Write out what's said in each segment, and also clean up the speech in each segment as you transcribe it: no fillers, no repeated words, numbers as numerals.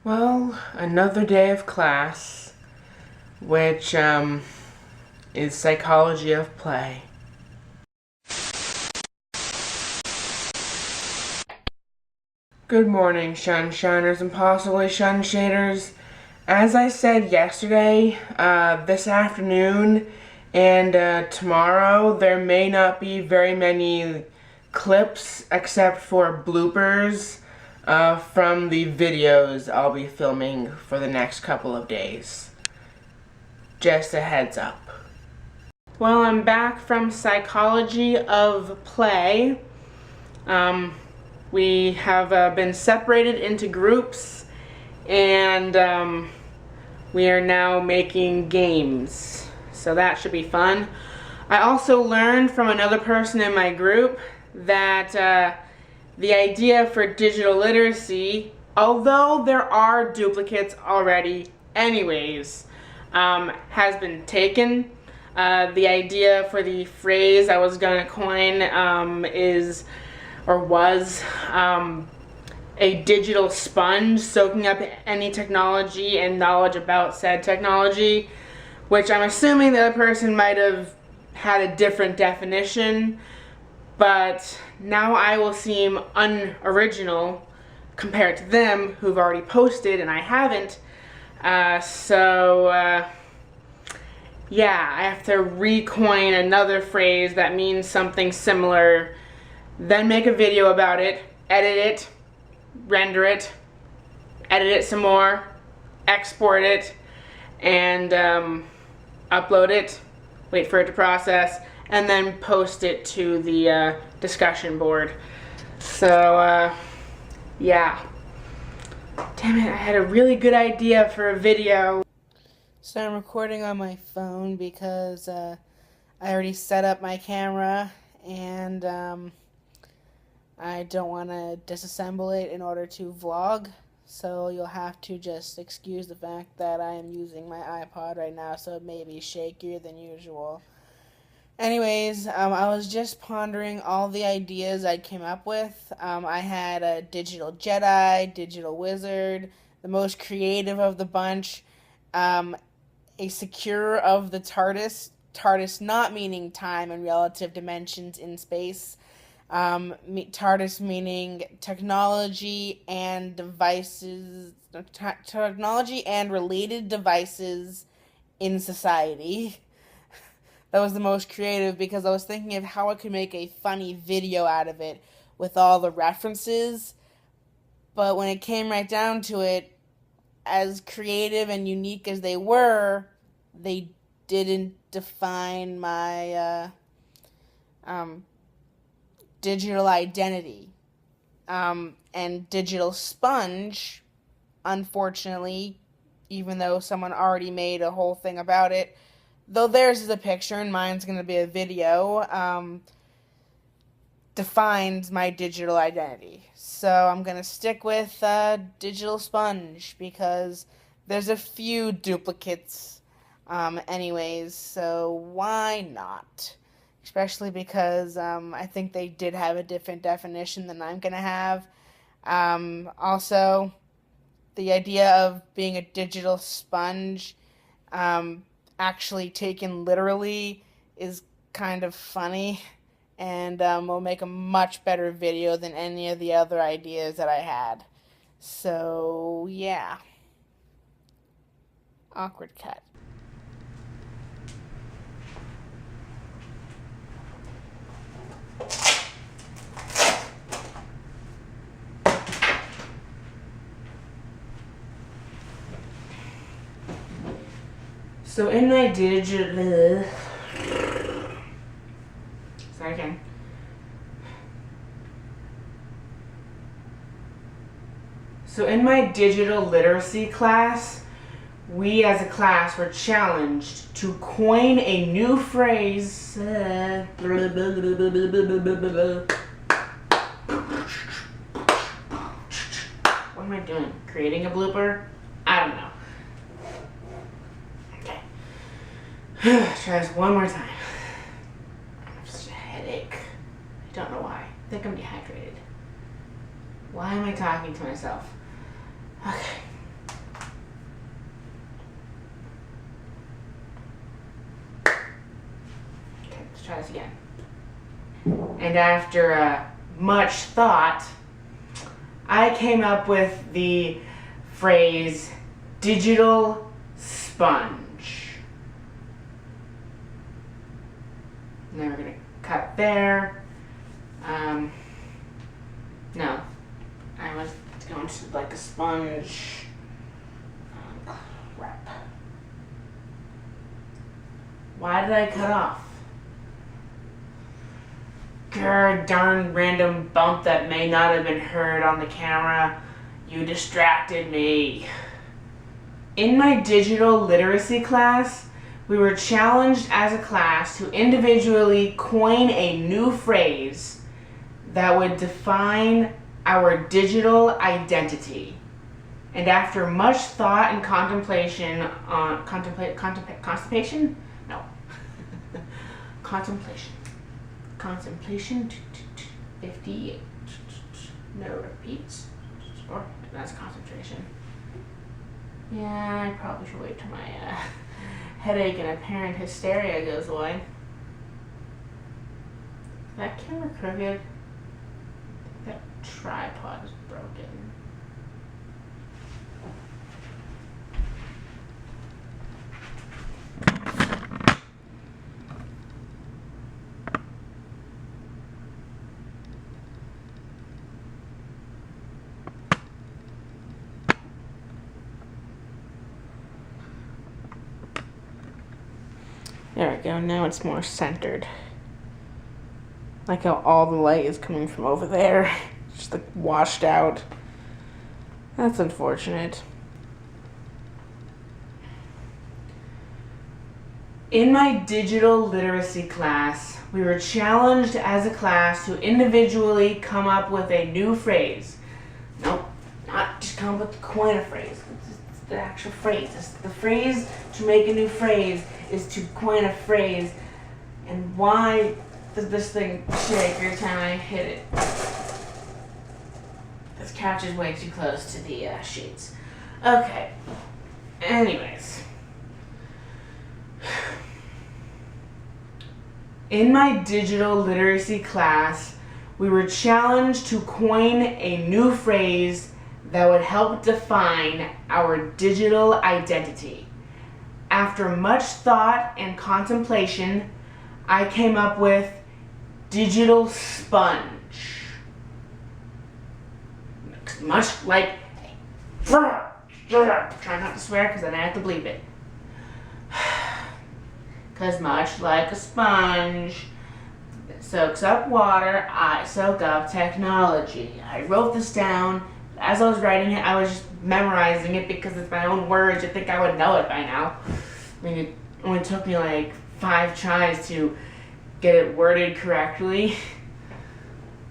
Well, another day of class, which is psychology of play. Good morning, SHunShiners and possibly SHunShaders. As I said yesterday, this afternoon and tomorrow, there may not be very many clips except for bloopers from the videos I'll be filming for the next couple of days. Just a heads up. Well, I'm back from psychology of play. We have been separated into groups, and we are now making games. So that should be fun. I also learned from another person in my group that the idea for digital literacy, although there are duplicates already anyways, has been taken. The idea for the phrase I was gonna coin was a digital sponge soaking up any technology and knowledge about said technology, which I'm assuming the other person might have had a different definition, but now I will seem unoriginal compared to them who've already posted and I haven't. Yeah, I have to recoin another phrase that means something similar, then make a video about it, edit it, render it, edit it some more, export it, and upload it, wait for it to process, and then post it to the discussion board. So, yeah. Damn it, I had a really good idea for a video. So I'm recording on my phone because I already set up my camera, and I don't want to disassemble it in order to vlog. So you'll have to just excuse the fact that I am using my iPod right now, so it may be shakier than usual. Anyways, I was just pondering all the ideas I came up with. I had a digital Jedi, digital wizard, the most creative of the bunch, a securer of the TARDIS not meaning time and relative dimensions in space, TARDIS meaning technology and devices, technology and related devices in society. That was the most creative because I was thinking of how I could make a funny video out of it with all the references. But when it came right down to it, as creative and unique as they were, they didn't define my digital identity. And digital sponge, unfortunately, even though someone already made a whole thing about it, though theirs is a picture and mine's going to be a video, defines my digital identity. So I'm going to stick with digital sponge because there's a few duplicates anyways, so why not? Especially because I think they did have a different definition than I'm going to have. Also, the idea of being a digital sponge, actually taken literally, is kind of funny, and will make a much better video than any of the other ideas that I had. So, yeah. Awkward cut. So in my digital... Sorry again. So in my digital literacy class, we as a class were challenged to coin a new phrase. What am I doing? Creating a blooper? I don't know. Try this one more time. I have such a headache. I don't know why. I think I'm dehydrated. Why am I talking to myself? Okay. try this again. And after much thought, I came up with the phrase digital sponge. And then we're going to cut there. No, I was going to like a sponge. Crap. Why did I cut off? Grr, darn random bump that may not have been heard on the camera. You distracted me. In my digital literacy class, we were challenged as a class to individually coin a new phrase that would define our digital identity. And after much thought and contemplation on contemplation? No. Contemplation 58. No repeats. Or that's concentration. Yeah, I probably should wait till my headache and apparent hysteria goes away. Is that camera crooked? That tripod is broken. There we go, now it's more centered. Like how all the light is coming from over there, just like washed out. That's unfortunate. In my digital literacy class, we were challenged as a class to individually come up with a new phrase. Nope, not just come up with the coin a phrase. It's the actual phrase. The phrase to make a new phrase is to coin a phrase. And why does this thing shake every time I hit it? This couch is way too close to the sheets. Okay. Anyways. In my digital literacy class, we were challenged to coin a new phrase that would help define our digital identity. After much thought and contemplation, I came up with digital sponge. Much like, try not to swear because then I have to bleep it. Because much like a sponge that soaks up water, I soak up technology. I wrote this down. As I was writing it, I was just memorizing it because it's my own words. I think I would know it by now. I mean, it only took me like 5 tries to get it worded correctly.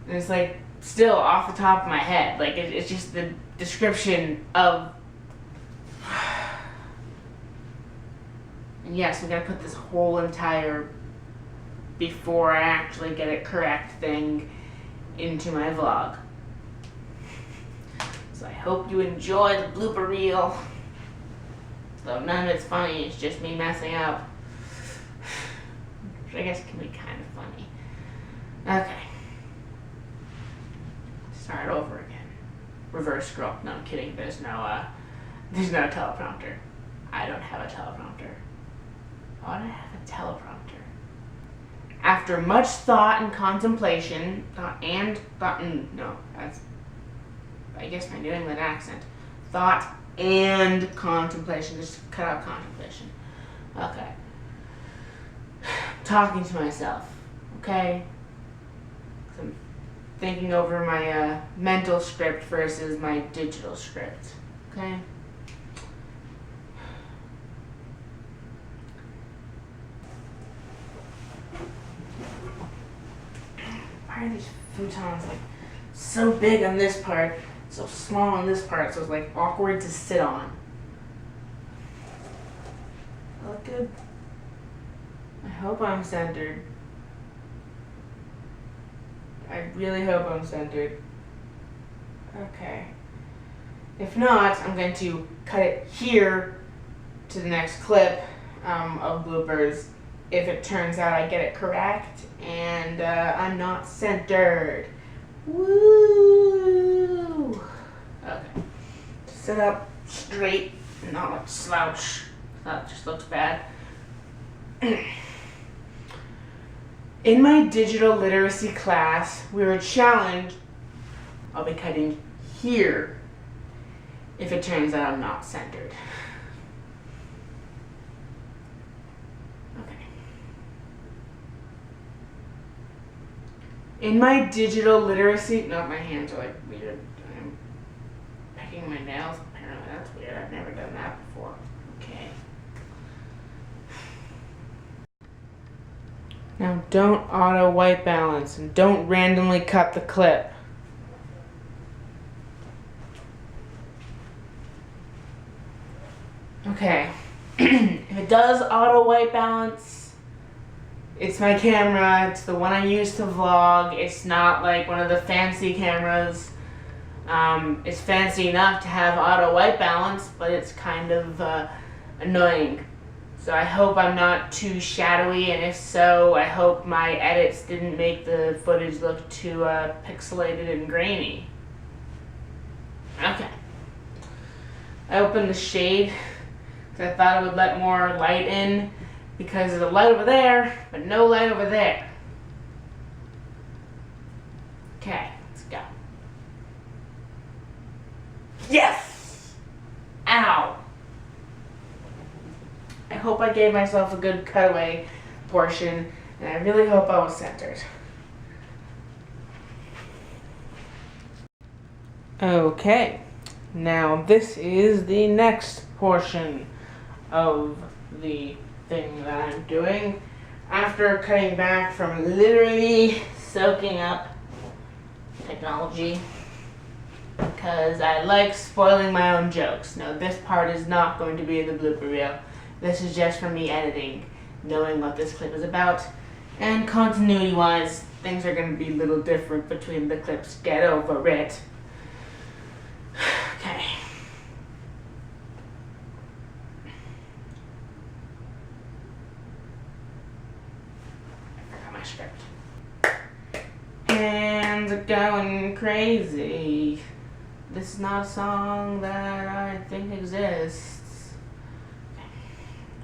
And it's like still off the top of my head. Like it's just the description of. And yes, I'm gonna put this whole entire before I actually get it correct thing into my vlog. So I hope you enjoy the blooper reel. Though none of it's funny, it's just me messing up. Which I guess can be kind of funny. Okay. Start over again. Reverse scroll. No, I'm kidding. There's no teleprompter. I don't have a teleprompter. Why do I have a teleprompter? After much thought and contemplation, no, that's, I guess my New England accent. Thought and contemplation, just cut out contemplation. Okay. Talking to myself, okay? So I'm thinking over my mental script versus my digital script, okay? Why are these futons like so big on this part, so small on this part, so it's like awkward to sit on? Look good? I hope I'm centered. I really hope I'm centered. Okay. If not, I'm going to cut it here to the next clip of bloopers if it turns out I get it correct and I'm not centered. Woo! Okay. Sit up straight, not like slouch. That just looks bad. In my digital literacy class, we were challenged, I'll be cutting here if it turns out I'm not centered. Okay. In my digital literacy, no, my hands are like weird. I'm picking my nails, apparently that's weird. I've never done that before. Okay. Now don't auto white balance and don't randomly cut the clip. Okay, if it does auto white balance, it's my camera, it's the one I use to vlog. It's not like one of the fancy cameras. It's fancy enough to have auto white balance, but it's kind of annoying. So I hope I'm not too shadowy, and if so, I hope my edits didn't make the footage look too pixelated and grainy. Okay. I opened the shade because I thought it would let more light in because there's a light over there, but no light over there. Okay, let's go. Yes! Ow! I hope I gave myself a good cutaway portion, and I really hope I was centered. Okay, now this is the next portion of the thing that I'm doing. After cutting back from literally soaking up technology, because I like spoiling my own jokes. No, this part is not going to be in the blooper reel. This is just for me editing, knowing what this clip is about. And continuity-wise, things are going to be a little different between the clips. Get over it. Okay. I forgot my script. Hands are going crazy. This is not a song that I think exists.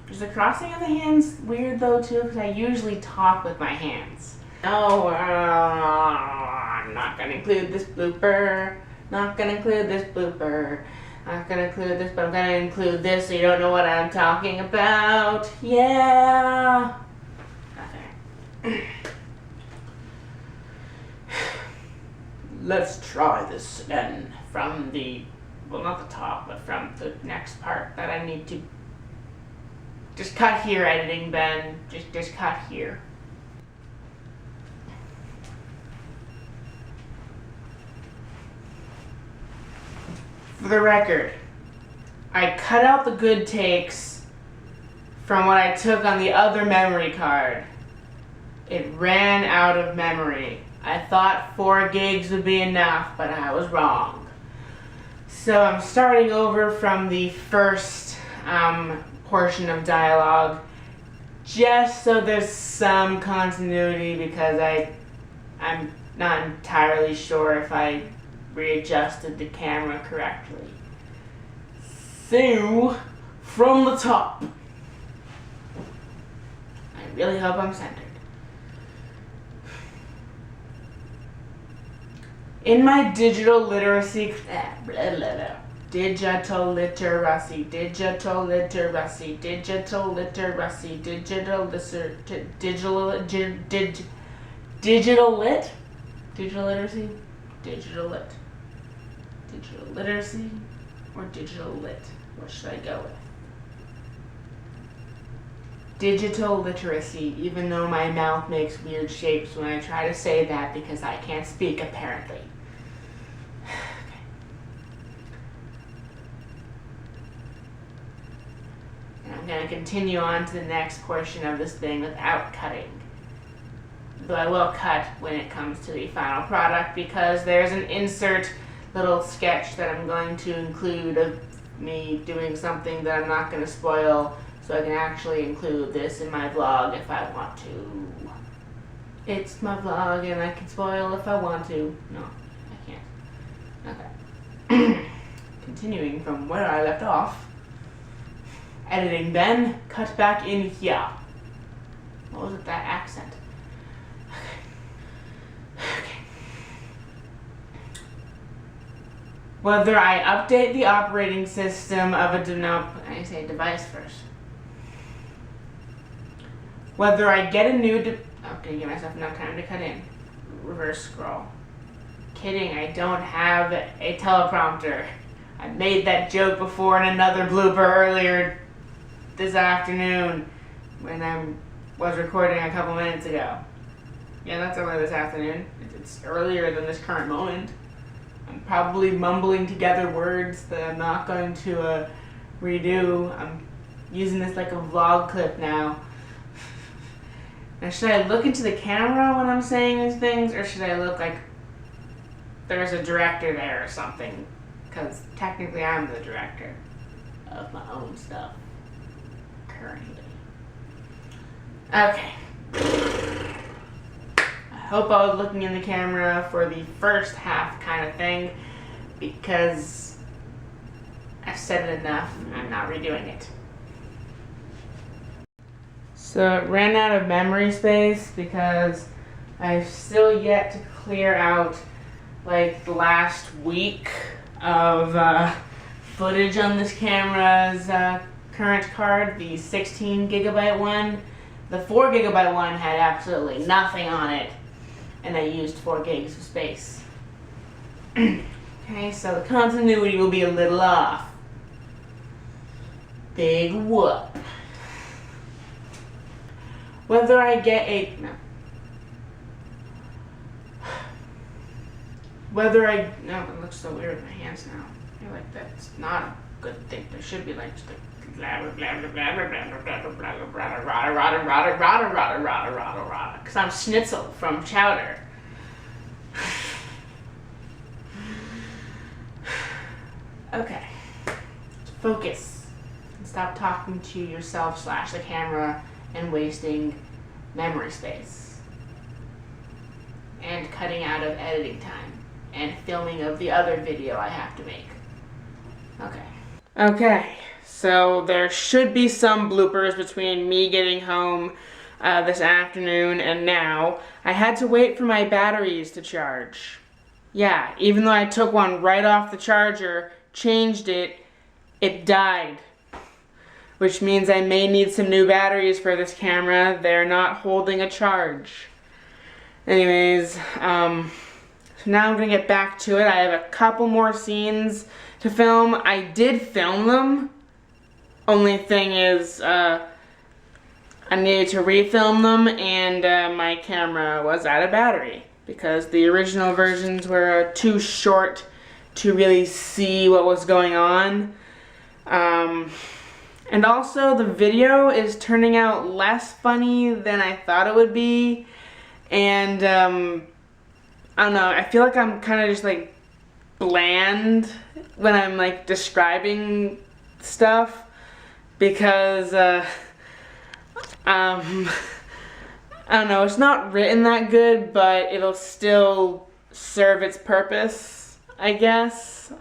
Is the crossing of the hands weird though too? Because I usually talk with my hands. No, I'm not gonna include this blooper. Not gonna include this blooper. Not gonna include this, but I'm gonna include this so you don't know what I'm talking about. Yeah. Okay. Let's try this again from the, well, not the top, but from the next part that I need to. Just cut here, editing Ben. Just cut here. For the record, I cut out the good takes from what I took on the other memory card. It ran out of memory. I thought 4 gigs would be enough, but I was wrong. So I'm starting over from the first portion of dialogue, just so there's some continuity, because I'm not entirely sure if I readjusted the camera correctly. So, from the top. I really hope I'm centered. In my digital literacy, digital literacy, digital literacy, digital literacy, digital lit, digital literacy, digital lit, digital literacy, or digital lit. What should I go with? Digital literacy, even though my mouth makes weird shapes when I try to say that because I can't speak apparently. I'm going to continue on to the next portion of this thing without cutting. Though I will cut when it comes to the final product, because there's an insert little sketch that I'm going to include of me doing something that I'm not going to spoil, so I can actually include this in my vlog if I want to. It's my vlog and I can spoil if I want to. No, I can't. Okay. Continuing from where I left off. Editing then, cut back in here. What was it, that accent? Okay. Whether I update the operating system of a I say device first. Whether I get a new okay, give myself enough time to cut in. Reverse scroll. Kidding, I don't have a teleprompter. I made that joke before in another blooper earlier this afternoon when I was recording a couple minutes ago. Yeah, that's earlier this afternoon. It's earlier than this current moment. I'm probably mumbling together words that I'm not going to redo. I'm using this like a vlog clip now. Now, should I look into the camera when I'm saying these things, or should I look like there's a director there or something? Because technically I'm the director of my own stuff currently. Okay. I hope I was looking in the camera for the first half kind of thing, because I've said it enough. I'm not redoing it. So it ran out of memory space because I've still yet to clear out like the last week of footage on this camera's current card, the 16 gigabyte one. The 4 gigabyte one had absolutely nothing on it, and I used 4 gigs of space. Okay, so the continuity will be a little off. Big whoop. Whether I get a no, it looks so weird with my hands now. I feel like that's not a good thing. There should be like just like blah blah blah blah blah blah blah blah blah blah blah, because I'm Schnitzel from Chowder. Okay, focus and stop talking to yourself / the camera and wasting memory space and cutting out of editing time and filming of the other video I have to make. Okay, so there should be some bloopers between me getting home this afternoon and now. I had to wait for my batteries to charge. Yeah, even though I took one right off the charger, changed it, it died. Which means I may need some new batteries for this camera. They're not holding a charge. Anyways, so now I'm gonna get back to it. I have a couple more scenes to film. I did film them. Only thing is, I needed to refilm them, and my camera was out of battery because the original versions were too short to really see what was going on. And also the video is turning out less funny than I thought it would be. And I don't know, I feel like I'm kind of just like bland when I'm like describing stuff, because I don't know, it's not written that good, but it'll still serve its purpose, I guess.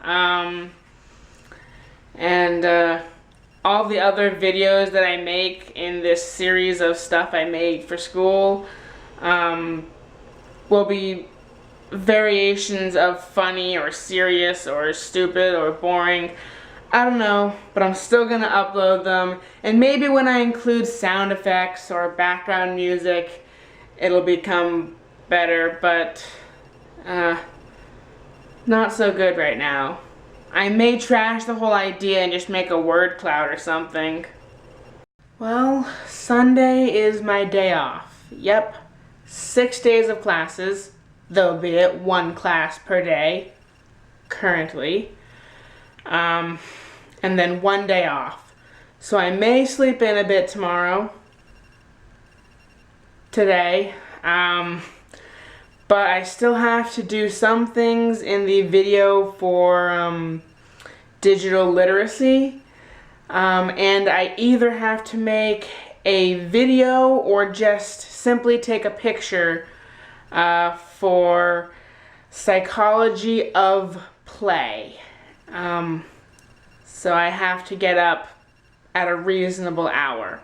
All the other videos that I make in this series of stuff I made for school will be variations of funny or serious or stupid or boring. I don't know, but I'm still gonna upload them, and maybe when I include sound effects or background music it'll become better, but not so good right now. I may trash the whole idea and just make a word cloud or something. Well, Sunday is my day off. Yep, 6 days of classes, though be it 1 class per day, currently. And then 1 day off. So I may sleep in a bit today. But I still have to do some things in the video for digital literacy. and I either have to make a video or just simply take a picture for psychology of play. So I have to get up at a reasonable hour.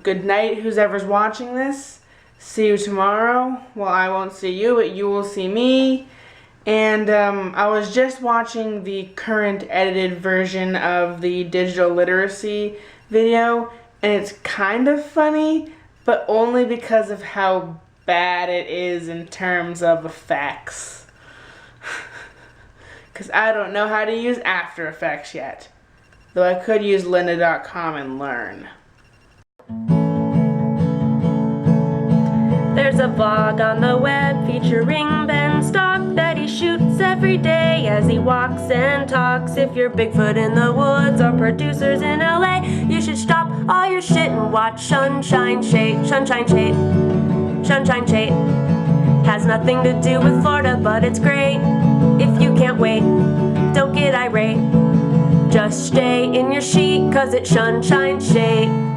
Good night, who's ever's watching this. See you tomorrow. Well, I won't see you, but you will see me. And I was just watching the current edited version of the digital literacy video, and it's kind of funny, but only because of how bad it is in terms of effects. Because I don't know how to use After Effects yet, though I could use lynda.com and learn. There's a vlog on the web featuring Ben STALK that he shoots every day as he walks and talks. If you're Bigfoot in the woods or producers in LA, you should stop all your shit and watch SHunShineSHate. SHunShineShate. SHunShineShate. Has nothing to do with Florida, but it's great. If you can't wait, don't get irate. Just stay in your sheet, cause it's SHunShineShate.